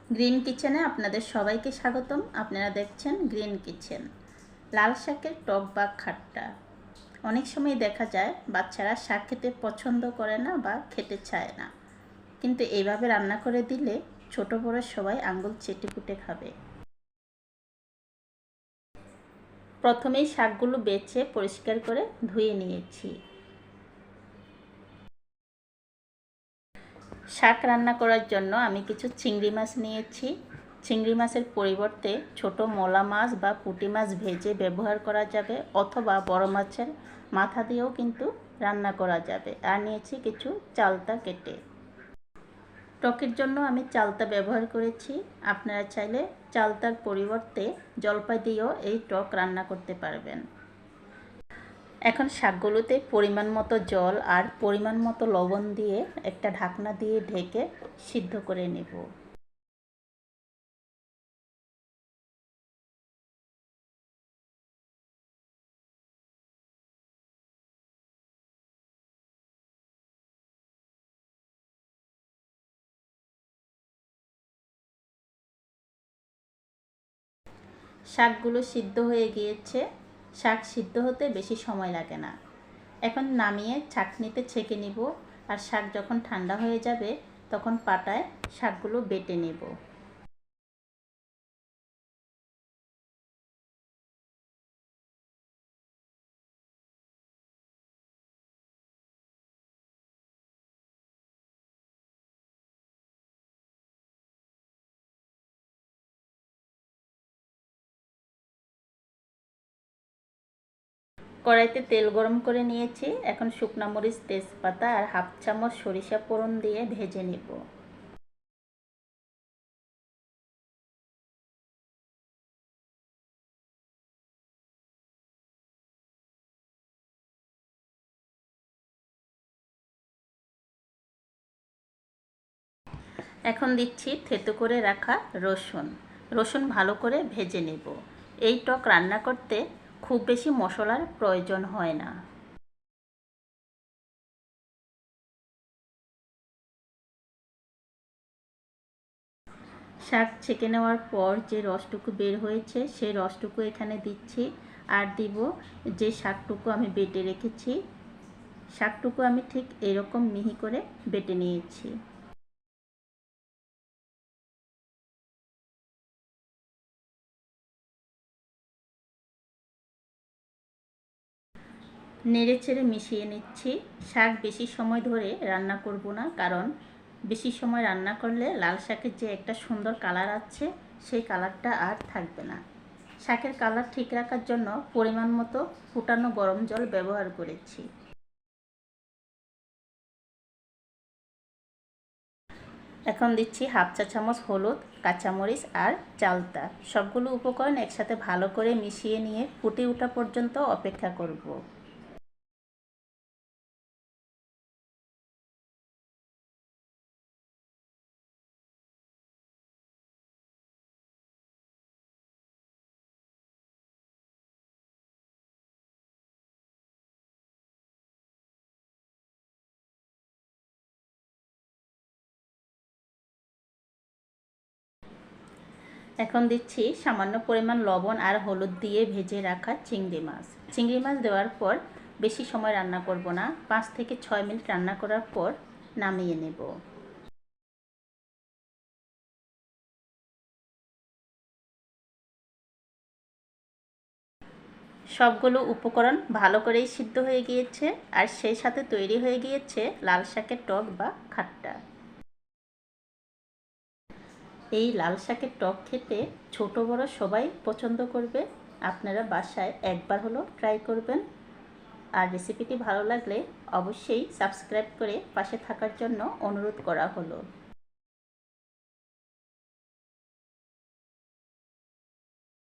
Green কিচেনে আপনাদের সবাইকে স্বাগতম। আপনারা দেখছেন গ্রিন কিচেন। লাল শাকের টক বা খাট্টা। অনেক সময় দেখা যায় বাচ্চারা শাক খেতে পছন্দ করে না বা খেতে চায় না, কিন্তু এইভাবে রান্না করে দিলে ছোট বড় সবাই আঙ্গুল চেটেপুটে খাবে। প্রথমেই শাকগুলো বেছে পরিষ্কার করে ধুয়ে নিয়েছি। শাক রান্না করার জন্য আমি কিছু চিংড়ি মাছ নিয়েছি। চিংড়ি মাছের পরিবর্তে ছোট মোলা মাছ বা পুঁটি মাছ ভেজে ব্যবহার করা যাবে, অথবা বড় মাছের মাথা দিয়েও কিন্তু রান্না করা যাবে। আর নিয়েছি কিছু চালতা কেটে। টকের জন্য আমি চালতা ব্যবহার করেছি। আপনারা চাইলে চালতার পরিবর্তে জলপাই দিয়েও এই টক রান্না করতে পারবেন। এখন শাকগুলোতে পরিমাণ মতো জল আর পরিমাণ মতো লবণ দিয়ে একটা ঢাকনা দিয়ে ঢেকে সিদ্ধ করে নেব। শাকগুলো সিদ্ধ হয়ে গিয়েছে। শাক সিদ্ধ হতে বেশি সময় লাগে না। এখন নামিয়ে ছাঁকনিতে ছেঁকে নিব। আর শাক যখন ঠান্ডা হয়ে যাবে তখন পাটায় শাকগুলো বেটে নেব। কড়াইতে তেল গরম করে নিয়েছি। এখন শুকনা মরিচ, তেজপাতা আর হাফ চামচ সরিষা ফোড়ন দিয়ে ভেজে নেব। এখন দিচ্ছি থেতো করে রাখা রসুন। রসুন ভালো করে ভেজে নেব। এই টক রান্না করতে খুব বেশি মশলার প্রয়োজন হয় না। শাক ছেঁকে নেওয়ার পর যে রসটুকু বের হয়েছে সেই রসটুকু এখানে দিচ্ছি। আর দিব যে শাকটুকু আমি বেটে রেখেছি। শাকটুকু আমি ঠিক এরকম মিহি করে বেটে নিয়েছি। নেড়ে চেড়ে মিশিয়ে নিচ্ছি। শাক বেশি সময় ধরে রান্না করব না, কারণ বেশি সময় রান্না করলে লাল শাকের যে একটা সুন্দর কালার আছে সেই কালারটা আর থাকবে না। শাকের কালার ঠিক রাখার জন্য পরিমাণ মতো ফুটানো গরম জল ব্যবহার করেছি। এখন দিচ্ছি হাফ চা চামচ হলুদ, কাঁচামরিচ আর চালতা। সবগুলো উপকরণ একসাথে ভালো করে মিশিয়ে নিয়ে ফুটে ওঠা পর্যন্ত অপেক্ষা করব। এখন দিচ্ছি সামান্য পরিমাণ লবণ আর হলুদ দিয়ে ভেজে রাখা চিংড়ি মাছ। চিংড়ি মাছ দেওয়ার পর বেশি সময় রান্না করব না, 5 থেকে 6 মিনিট রান্না করার পর নামিয়ে নেব। সবগুলো উপকরণ ভালো করেই সিদ্ধ হয়ে গিয়েছে, আর সেই সাথে তৈরি হয়ে গিয়েছে লাল শাকের টক বা খাট্টা। এই লাল শাকের টক খেতে ছোট বড় সবাই পছন্দ করবে। আপনারা বাসায় একবার হলো ট্রাই করবেন। আর রেসিপিটি ভালো লাগলে অবশ্যই সাবস্ক্রাইব করে পাশে থাকার জন্য অনুরোধ করা হলো।